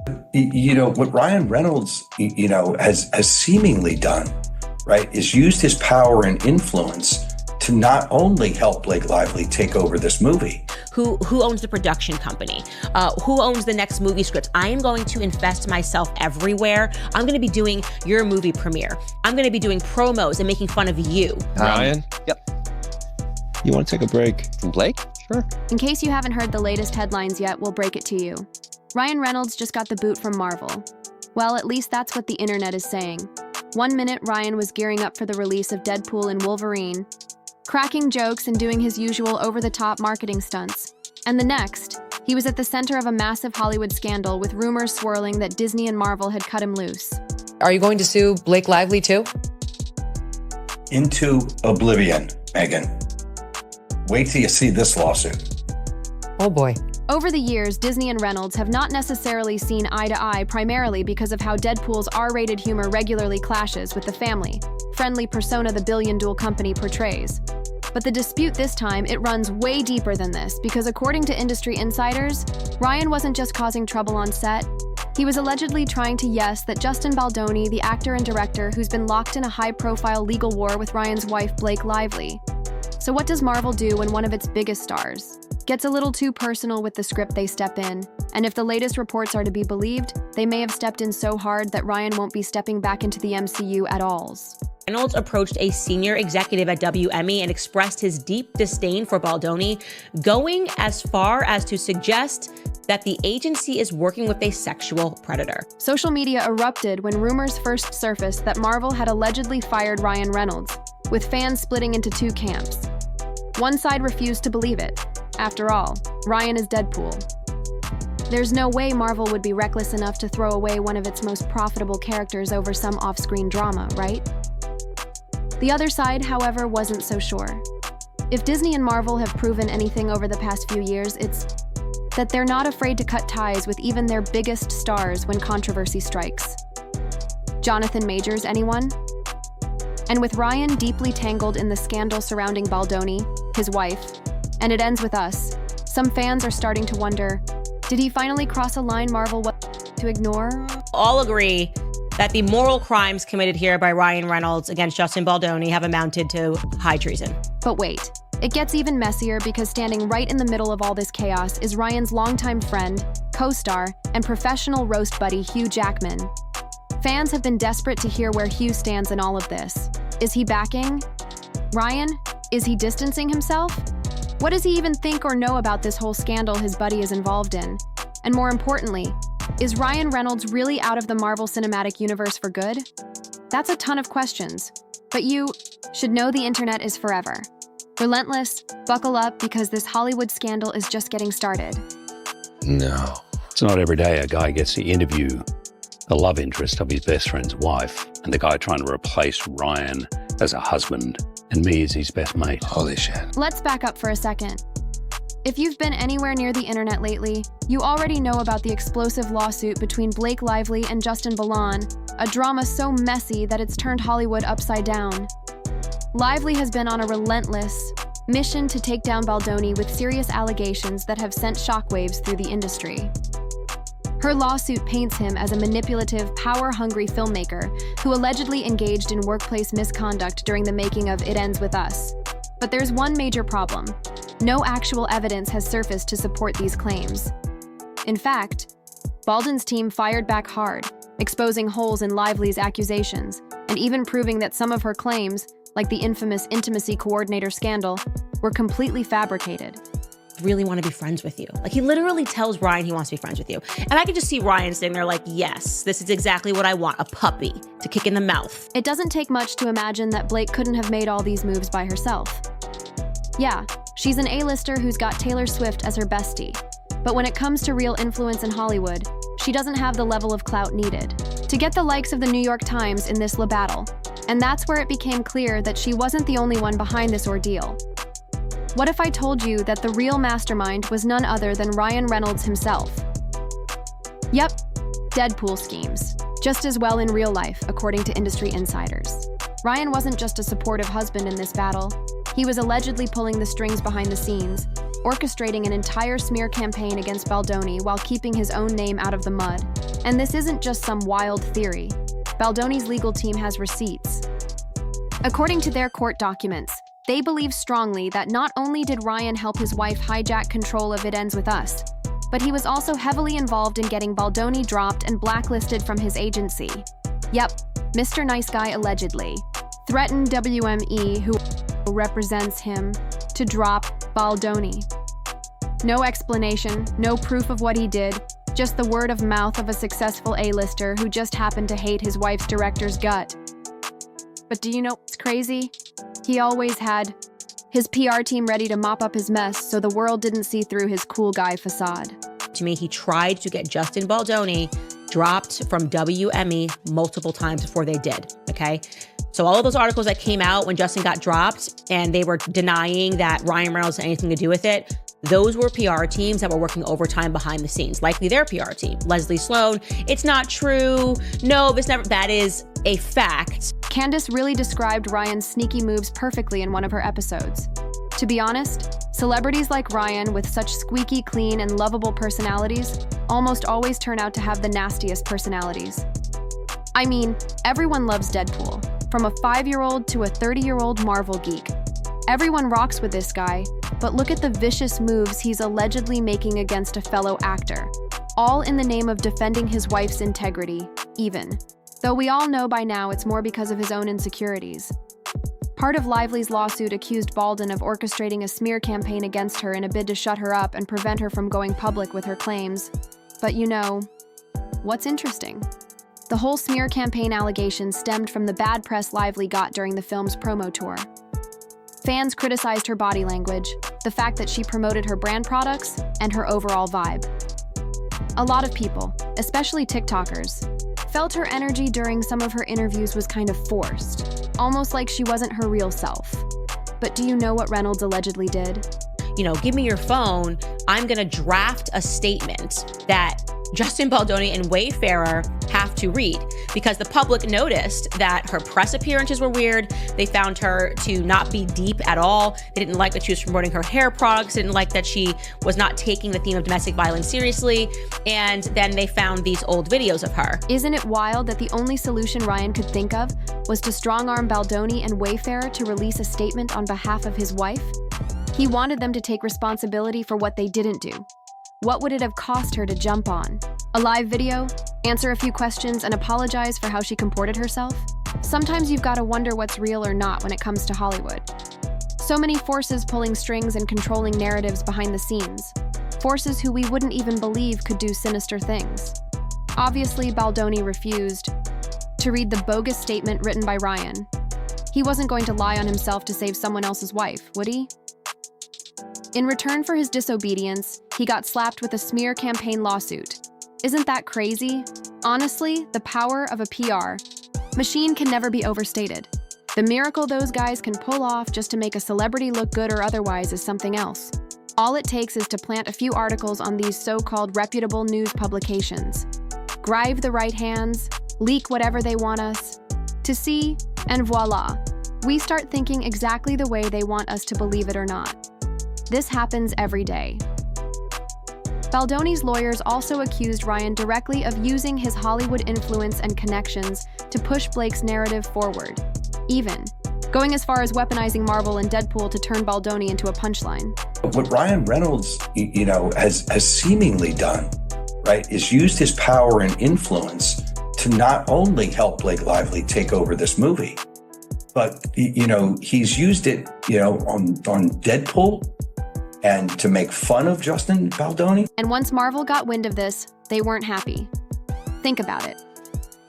What Ryan Reynolds, has seemingly done, right, is used his power and influence to not only help Blake Lively take over this movie. Who owns the production company? Who owns the next movie script? I am going to invest myself everywhere. I'm going to be doing your movie premiere. I'm going to be doing promos and making fun of you. Ryan? Yep. You want to take a break? From Blake? Sure. In case you haven't heard the latest headlines yet, we'll break it to you. Ryan Reynolds just got the boot from Marvel. Well, at least that's what the internet is saying. 1 minute, Ryan was gearing up for the release of Deadpool and Wolverine, cracking jokes and doing his usual over-the-top marketing stunts. And the next, he was at the center of a massive Hollywood scandal with rumors swirling that Disney and Marvel had cut him loose. Are you going to sue Blake Lively too? Into oblivion, Megan. Wait till you see this lawsuit. Oh boy. Over the years, Disney and Reynolds have not necessarily seen eye to eye, primarily because of how Deadpool's R-rated humor regularly clashes with the family-friendly persona the billion-dollar company portrays. But the dispute this time, it runs way deeper than this, because according to industry insiders, Ryan wasn't just causing trouble on set. He was allegedly trying to yes that Justin Baldoni, the actor and director who's been locked in a high-profile legal war with Ryan's wife, Blake Lively. So what does Marvel do when one of its biggest stars gets a little too personal with the script they step in? And if the latest reports are to be believed, they may have stepped in so hard that Ryan won't be stepping back into the MCU at all. Reynolds approached a senior executive at WME and expressed his deep disdain for Baldoni, going as far as to suggest that the agency is working with a sexual predator. Social media erupted when rumors first surfaced that Marvel had allegedly fired Ryan Reynolds, with fans splitting into two camps. One side refused to believe it. After all, Ryan is Deadpool. There's no way Marvel would be reckless enough to throw away one of its most profitable characters over some off-screen drama, right? The other side, however, wasn't so sure. If Disney and Marvel have proven anything over the past few years, it's that they're not afraid to cut ties with even their biggest stars when controversy strikes. Jonathan Majors, anyone? And with Ryan deeply tangled in the scandal surrounding Baldoni, his wife, and it ends with us, some fans are starting to wonder, did he finally cross a line Marvel to ignore? All agree that the moral crimes committed here by Ryan Reynolds against Justin Baldoni have amounted to high treason. But wait, it gets even messier because standing right in the middle of all this chaos is Ryan's longtime friend, co-star, and professional roast buddy Hugh Jackman. Fans have been desperate to hear where Hugh stands in all of this. Is he backing Ryan? Is he distancing himself? What does he even think or know about this whole scandal his buddy is involved in? And more importantly, is Ryan Reynolds really out of the Marvel Cinematic Universe for good? That's a ton of questions, but you should know the internet is forever. Relentless, buckle up because this Hollywood scandal is just getting started. No. It's not every day a guy gets to interview the love interest of his best friend's wife, and the guy trying to replace Ryan as a husband, and me as his best mate. Holy shit. Let's back up for a second. If you've been anywhere near the internet lately, you already know about the explosive lawsuit between Blake Lively and Justin Baldoni, a drama so messy that it's turned Hollywood upside down. Lively has been on a relentless mission to take down Baldoni with serious allegations that have sent shockwaves through the industry. Her lawsuit paints him as a manipulative, power-hungry filmmaker who allegedly engaged in workplace misconduct during the making of It Ends With Us. But there's one major problem. No actual evidence has surfaced to support these claims. In fact, Baldwin's team fired back hard, exposing holes in Lively's accusations, and even proving that some of her claims, like the infamous intimacy coordinator scandal, were completely fabricated. Really want to be friends with you. Like, he literally tells Ryan he wants to be friends with you. And I could just see Ryan sitting there like, yes, this is exactly what I want, a puppy to kick in the mouth. It doesn't take much to imagine that Blake couldn't have made all these moves by herself. Yeah, she's an A-lister who's got Taylor Swift as her bestie. But when it comes to real influence in Hollywood, she doesn't have the level of clout needed to get the likes of the New York Times in this battle. And that's where it became clear that she wasn't the only one behind this ordeal. What if I told you that the real mastermind was none other than Ryan Reynolds himself? Yep, Deadpool schemes. Just as well in real life, according to industry insiders. Ryan wasn't just a supportive husband in this battle. He was allegedly pulling the strings behind the scenes, orchestrating an entire smear campaign against Baldoni while keeping his own name out of the mud. And this isn't just some wild theory. Baldoni's legal team has receipts. According to their court documents, they believe strongly that not only did Ryan help his wife hijack control of It Ends With Us, but he was also heavily involved in getting Baldoni dropped and blacklisted from his agency. Yep, Mr. Nice Guy allegedly threatened WME, who represents him, to drop Baldoni. No explanation, no proof of what he did, just the word of mouth of a successful A-lister who just happened to hate his wife's director's gut. But do you know what's crazy? He always had his PR team ready to mop up his mess so the world didn't see through his cool guy facade. To me, he tried to get Justin Baldoni dropped from WME multiple times before they did, okay? So all of those articles that came out when Justin got dropped and they were denying that Ryan Reynolds had anything to do with it, those were PR teams that were working overtime behind the scenes, likely their PR team. Leslie Sloan, it's not true. No, this never, that is a fact. Candace really described Ryan's sneaky moves perfectly in one of her episodes. To be honest, celebrities like Ryan with such squeaky clean and lovable personalities almost always turn out to have the nastiest personalities. I mean, everyone loves Deadpool, from a 5-year-old to a 30-year-old Marvel geek. Everyone rocks with this guy, but look at the vicious moves he's allegedly making against a fellow actor, all in the name of defending his wife's integrity, even. Though we all know by now it's more because of his own insecurities. Part of Lively's lawsuit accused Baldwin of orchestrating a smear campaign against her in a bid to shut her up and prevent her from going public with her claims. But you know, what's interesting? The whole smear campaign allegation stemmed from the bad press Lively got during the film's promo tour. Fans criticized her body language, the fact that she promoted her brand products, and her overall vibe. A lot of people, especially TikTokers, felt her energy during some of her interviews was kind of forced, almost like she wasn't her real self. But do you know what Reynolds allegedly did? You know, give me your phone. I'm gonna draft a statement that Justin Baldoni and Wayfarer have to read, because the public noticed that her press appearances were weird. They found her to not be deep at all. They didn't like that she was promoting her hair products, didn't like that she was not taking the theme of domestic violence seriously. And then they found these old videos of her. Isn't it wild that the only solution Ryan could think of was to strong-arm Baldoni and Wayfarer to release a statement on behalf of his wife? He wanted them to take responsibility for what they didn't do. What would it have cost her to jump on? A live video? Answer a few questions and apologize for how she comported herself? Sometimes you've got to wonder what's real or not when it comes to Hollywood. So many forces pulling strings and controlling narratives behind the scenes. Forces who we wouldn't even believe could do sinister things. Obviously, Baldoni refused to read the bogus statement written by Ryan. He wasn't going to lie on himself to save someone else's wife, would he? In return for his disobedience, he got slapped with a smear campaign lawsuit. Isn't that crazy? Honestly, the power of a PR machine can never be overstated. The miracle those guys can pull off just to make a celebrity look good or otherwise is something else. All it takes is to plant a few articles on these so-called reputable news publications, bribe the right hands, leak whatever they want us to see, and voila, we start thinking exactly the way they want us to believe it or not. This happens every day. Baldoni's lawyers also accused Ryan directly of using his Hollywood influence and connections to push Blake's narrative forward, even going as far as weaponizing Marvel and Deadpool to turn Baldoni into a punchline. What Ryan Reynolds, has seemingly done, right, is used his power and influence to not only help Blake Lively take over this movie, but, he's used it, on Deadpool, and to make fun of Justin Baldoni. And once Marvel got wind of this, they weren't happy. Think about it.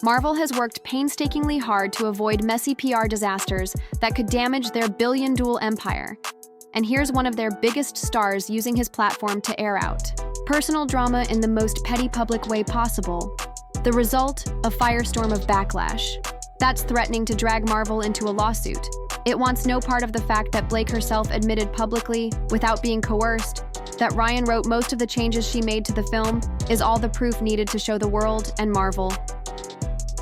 Marvel has worked painstakingly hard to avoid messy PR disasters that could damage their billion-dual empire. And here's one of their biggest stars using his platform to air out personal drama in the most petty public way possible. The result, a firestorm of backlash. That's threatening to drag Marvel into a lawsuit. It wants no part of the fact that Blake herself admitted publicly, without being coerced, that Ryan wrote most of the changes she made to the film is all the proof needed to show the world and Marvel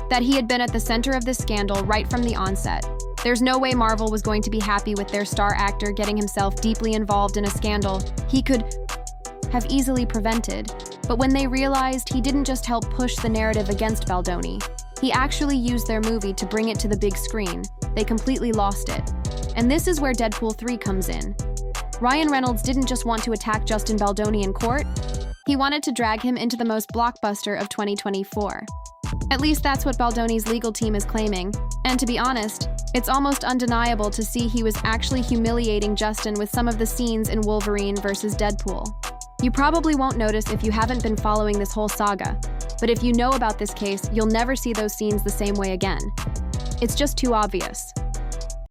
that he had been at the center of this scandal right from the onset. There's no way Marvel was going to be happy with their star actor getting himself deeply involved in a scandal he could have easily prevented. But when they realized he didn't just help push the narrative against Baldoni, he actually used their movie to bring it to the big screen, they completely lost it. And this is where Deadpool 3 comes in. Ryan Reynolds didn't just want to attack Justin Baldoni in court, he wanted to drag him into the most blockbuster of 2024. At least that's what Baldoni's legal team is claiming. And to be honest, it's almost undeniable to see he was actually humiliating Justin with some of the scenes in Wolverine versus Deadpool. You probably won't notice if you haven't been following this whole saga, but if you know about this case, you'll never see those scenes the same way again. It's just too obvious.